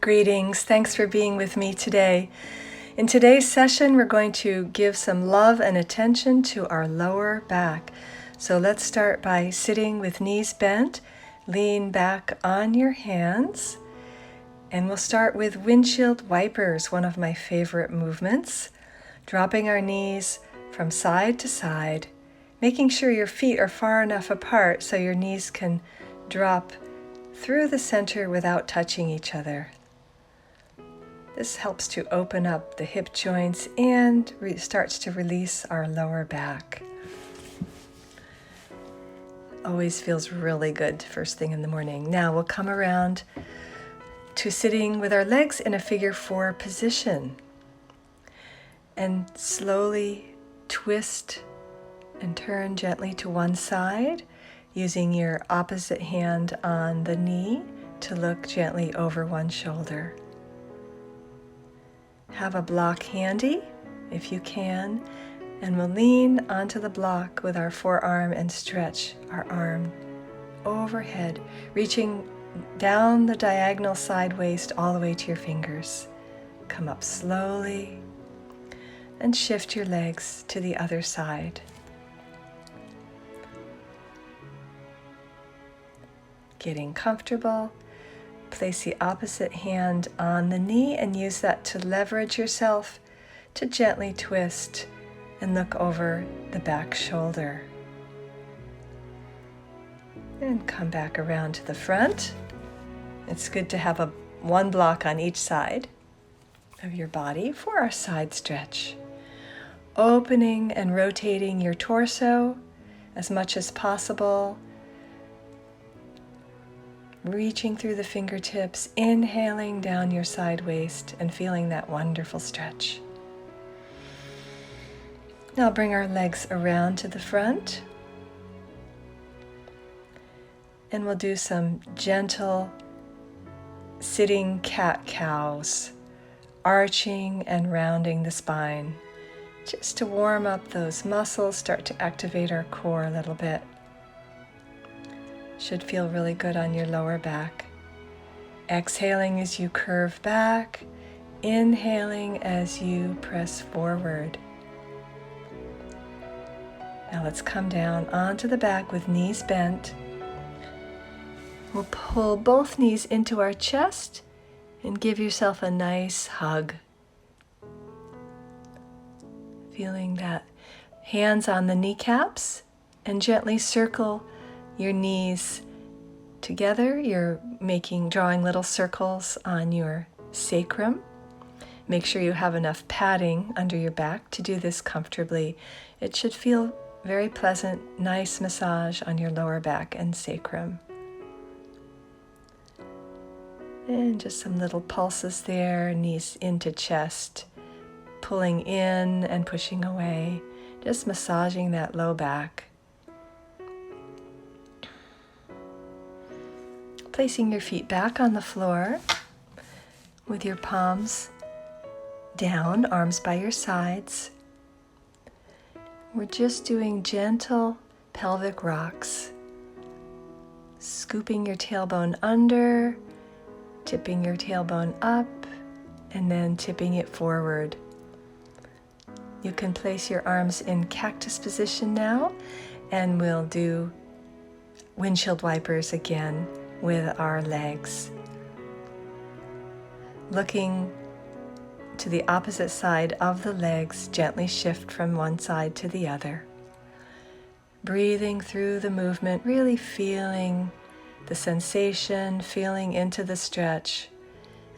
Greetings. Thanks for being with me today. In today's session, we're going to give some love and attention to our lower back. So let's start by sitting with knees bent. Lean back on your hands. And we'll start with windshield wipers, one of my favorite movements. Dropping our knees from side to side, making sure your feet are far enough apart so your knees can drop through the center without touching each other. This helps to open up the hip joints and starts to release our lower back. Always feels really good first thing in the morning. Now we'll come around to sitting with our legs in a figure 4 position. And slowly twist and turn gently to one side, using your opposite hand on the knee to look gently over one shoulder. Have a block handy, if you can, and we'll lean onto the block with our forearm and stretch our arm overhead, reaching down the diagonal side waist all the way to your fingers. Come up slowly and shift your legs to the other side. Getting comfortable. Place the opposite hand on the knee and use that to leverage yourself to gently twist and look over the back shoulder. And come back around to the front. It's good to have one block on each side of your body for our side stretch. Opening and rotating your torso as much as possible. Reaching through the fingertips, inhaling down your side waist and feeling that wonderful stretch. Now bring our legs around to the front. And we'll do some gentle sitting cat-cows, arching and rounding the spine, just to warm up those muscles, start to activate our core a little bit. Should feel really good on your lower back. Exhaling as you curve back, inhaling as you press forward. Now let's come down onto the back with knees bent. We'll pull both knees into our chest and give yourself a nice hug. Feeling that hands on the kneecaps and gently circle your knees together. You're drawing little circles on your sacrum. Make sure you have enough padding under your back to do this comfortably. It should feel very pleasant, nice massage on your lower back and sacrum. And just some little pulses there, knees into chest, pulling in and pushing away, just massaging that low back. Placing your feet back on the floor with your palms down, arms by your sides. We're just doing gentle pelvic rocks, scooping your tailbone under, tipping your tailbone up, and then tipping it forward. You can place your arms in cactus position now, and we'll do windshield wipers again with our legs. Looking to the opposite side of the legs, gently shift from one side to the other. Breathing through the movement, really feeling the sensation, feeling into the stretch,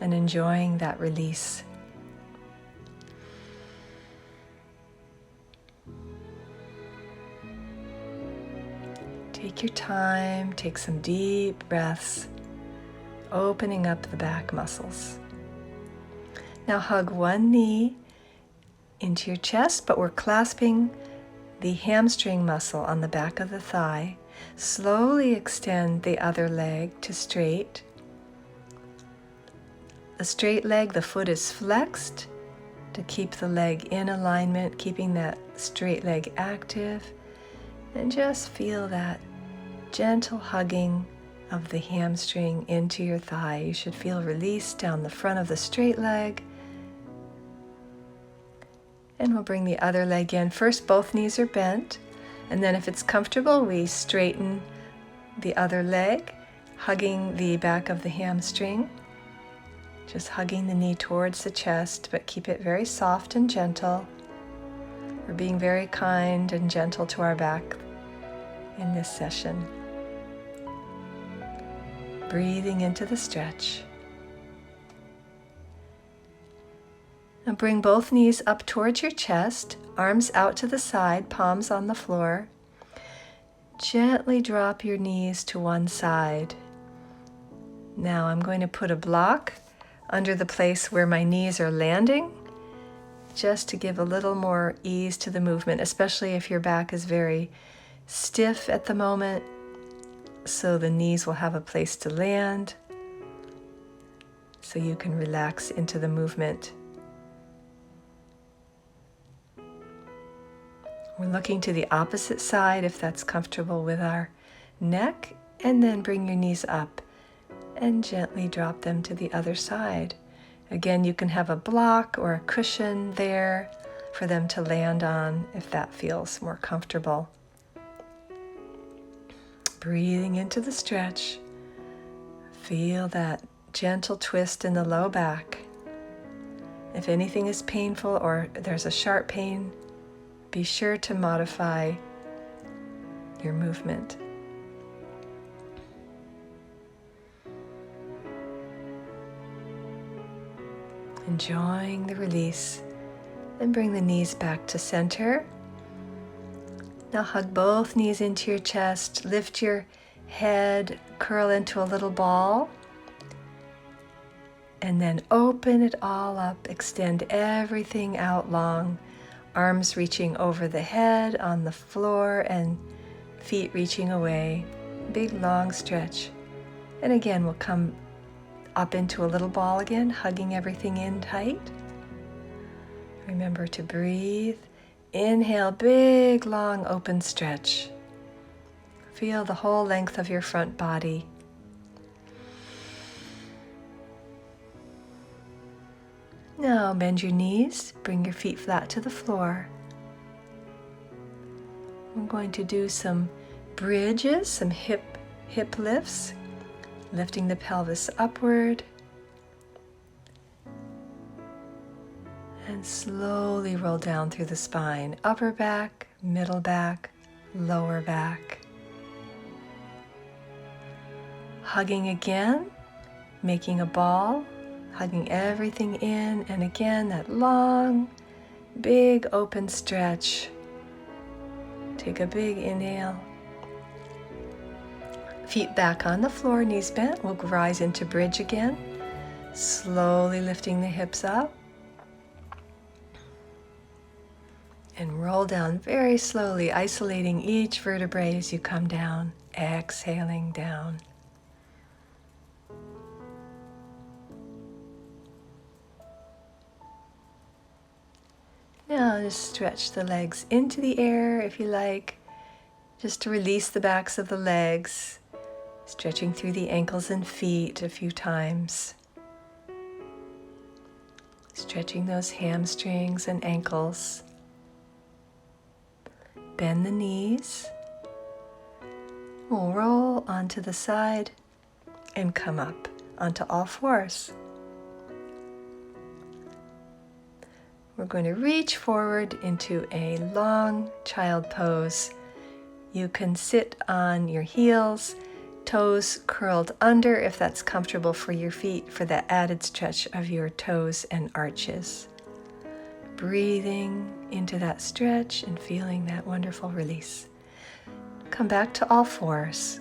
and enjoying that release. Take your time, take some deep breaths, opening up the back muscles. Now hug one knee into your chest, but we're clasping the hamstring muscle on the back of the thigh. Slowly extend the other leg to straight. The straight leg, the foot is flexed to keep the leg in alignment, keeping that straight leg active. And just feel that gentle hugging of the hamstring into your thigh. You should feel release down the front of the straight leg. And we'll bring the other leg in. First, both knees are bent. And then if it's comfortable, we straighten the other leg, hugging the back of the hamstring. Just hugging the knee towards the chest, but keep it very soft and gentle. We're being very kind and gentle to our back in this session. Breathing into the stretch. Now bring both knees up towards your chest, arms out to the side, palms on the floor. Gently drop your knees to one side. Now I'm going to put a block under the place where my knees are landing, just to give a little more ease to the movement, especially if your back is very stiff at the moment, so the knees will have a place to land, so you can relax into the movement. We're looking to the opposite side if that's comfortable with our neck, and then bring your knees up and gently drop them to the other side. Again, you can have a block or a cushion there for them to land on if that feels more comfortable. Breathing into the stretch. Feel that gentle twist in the low back. If anything is painful or there's a sharp pain, be sure to modify your movement. Enjoying the release. Then bring the knees back to center. Now hug both knees into your chest. Lift your head, curl into a little ball. And then open it all up. Extend everything out long. Arms reaching over the head on the floor and feet reaching away. Big long stretch. And again, we'll come up into a little ball again, hugging everything in tight. Remember to breathe. Inhale, big long open stretch. Feel the whole length of your front body. Now bend your knees, bring your feet flat to the floor. I'm going to do some bridges, some hip lifts, lifting the pelvis upward. And slowly roll down through the spine, upper back, middle back, lower back. Hugging again, making a ball. Hugging everything in, and again that long, big open stretch. Take a big inhale. Feet back on the floor, knees bent. We'll rise into bridge again. Slowly lifting the hips up. And roll down very slowly, isolating each vertebrae as you come down. Exhaling down. Now just stretch the legs into the air if you like, just to release the backs of the legs, stretching through the ankles and feet a few times. Stretching those hamstrings and ankles. Bend the knees. We'll roll onto the side and come up onto all fours. We're going to reach forward into a long child pose. You can sit on your heels, toes curled under if that's comfortable for your feet, for that added stretch of your toes and arches. Breathing into that stretch and feeling that wonderful release. Come back to all fours.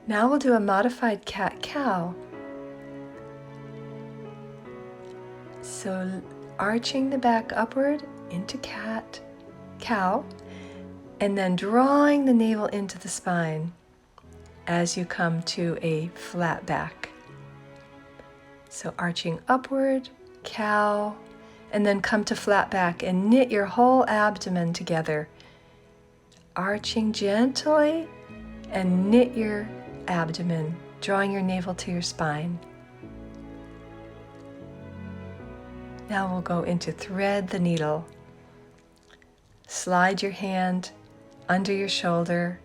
Now we'll do a modified cat-cow. So arching the back upward into cat-cow, and then drawing the navel into the spine as you come to a flat back. So arching upward, cow, and then come to flat back and knit your whole abdomen together. Arching gently and knit your abdomen, drawing your navel to your spine. Now we'll go into thread the needle. Slide your hand under your shoulder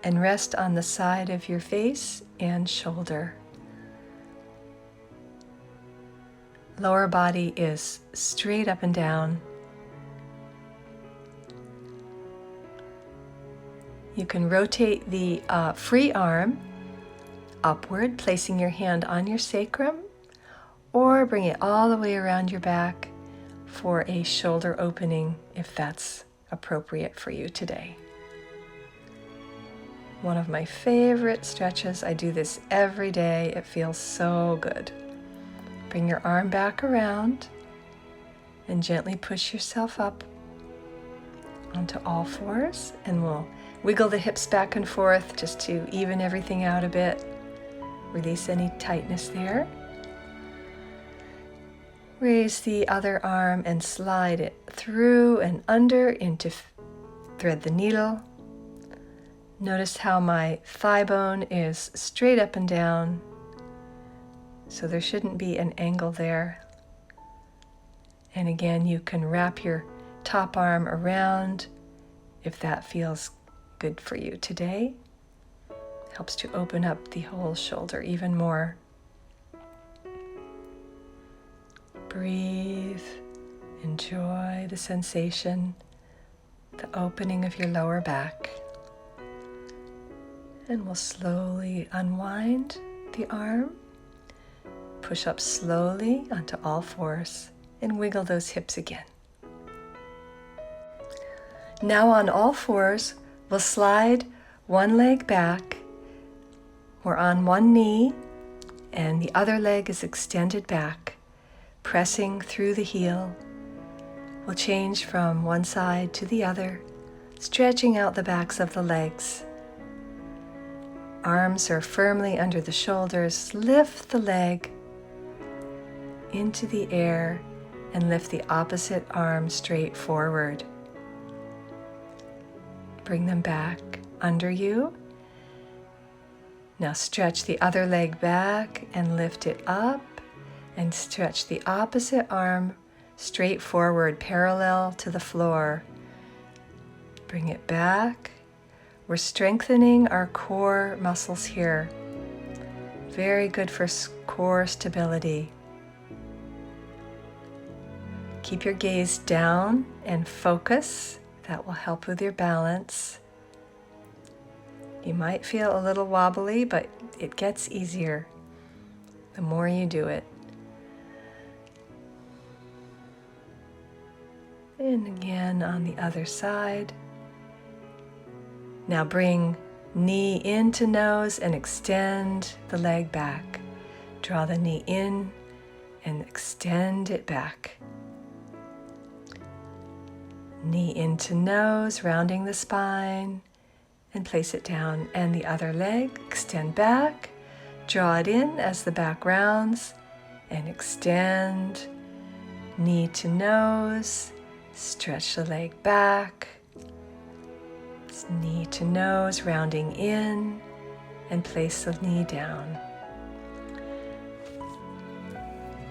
and rest on the side of your face and shoulder. Lower body is straight up and down. You can rotate the free arm upward, placing your hand on your sacrum, or bring it all the way around your back for a shoulder opening if that's appropriate for you today. One of my favorite stretches. I do this every day. It feels so good. Bring your arm back around and gently push yourself up onto all fours, and we'll wiggle the hips back and forth just to even everything out a bit. Release any tightness there. Raise the other arm and slide it through and under into thread the needle. Notice how my thigh bone is straight up and down, so there shouldn't be an angle there. And again, you can wrap your top arm around if that feels good for you today. Helps to open up the whole shoulder even more. Breathe, enjoy the sensation, the opening of your lower back. And we'll slowly unwind the arm, push up slowly onto all fours, and wiggle those hips again. Now on all fours, we'll slide one leg back. We're on one knee, and the other leg is extended back, pressing through the heel. We'll change from one side to the other, stretching out the backs of the legs. Arms are firmly under the shoulders. Lift the leg into the air and lift the opposite arm straight forward. Bring them back under you. Now stretch the other leg back and lift it up, and stretch the opposite arm straight forward, parallel to the floor. Bring it back. We're strengthening our core muscles here. Very good for core stability. Keep your gaze down and focus. That will help with your balance. You might feel a little wobbly, but it gets easier the more you do it. And again on the other side. Now bring knee into nose and extend the leg back. Draw the knee in and extend it back. Knee into nose, rounding the spine, and place it down. And the other leg, extend back, draw it in as the back rounds, and extend. Knee to nose, stretch the leg back. Knee to nose, rounding in, and place the knee down.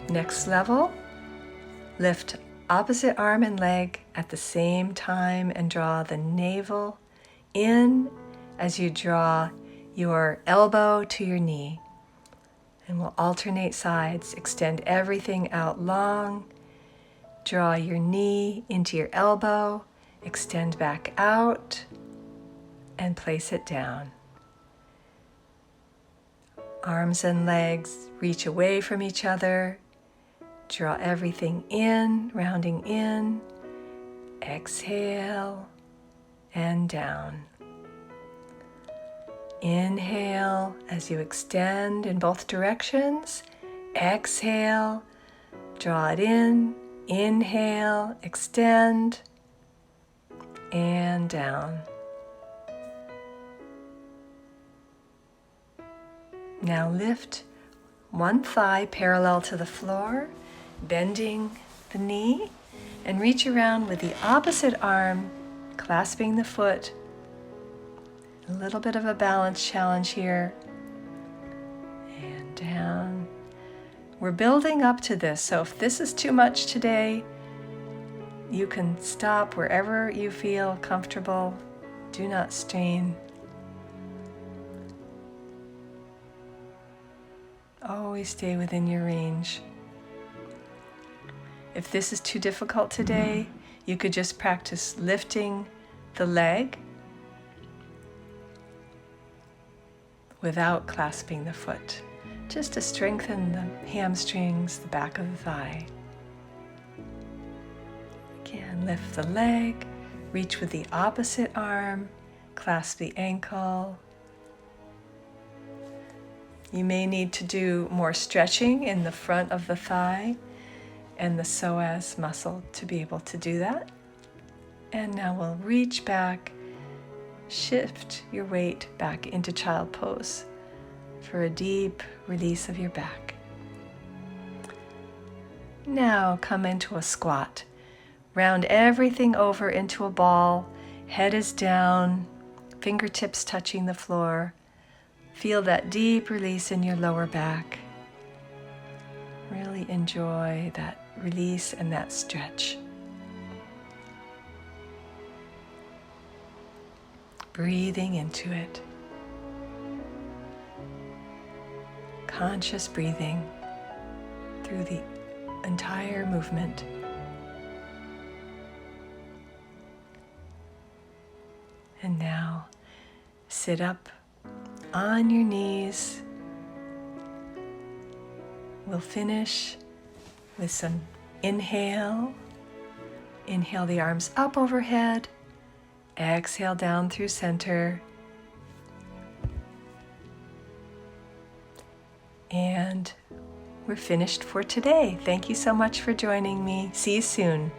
Next level, lift opposite arm and leg at the same time and draw the navel in as you draw your elbow to your knee. And we'll alternate sides. Extend everything out long. Draw your knee into your elbow. Extend back out and place it down. Arms and legs reach away from each other. Draw everything in, rounding in. Exhale and down. Inhale as you extend in both directions. Exhale, draw it in. Inhale, extend, and down. Now lift one thigh parallel to the floor, bending the knee, and reach around with the opposite arm, clasping the foot A little bit of a balance challenge here. And down. We're building up to this, so if this is too much today, you can stop wherever you feel comfortable. Do not strain. Always stay within your range. If this is too difficult today, you could just practice lifting the leg without clasping the foot, just to strengthen the hamstrings, the back of the thigh. Again, lift the leg, reach with the opposite arm, clasp the ankle. You may need to do more stretching in the front of the thigh and the psoas muscle to be able to do that. And now we'll reach back, shift your weight back into child pose for a deep release of your back. Now come into a squat. Round everything over into a ball, head is down, fingertips touching the floor. Feel that deep release in your lower back. Really enjoy that release and that stretch. Breathing into it. Conscious breathing through the entire movement. And now sit up on your knees. We'll finish with some inhale. Inhale the arms up overhead. Exhale down through center. And we're finished for today. Thank you so much for joining me. See you soon.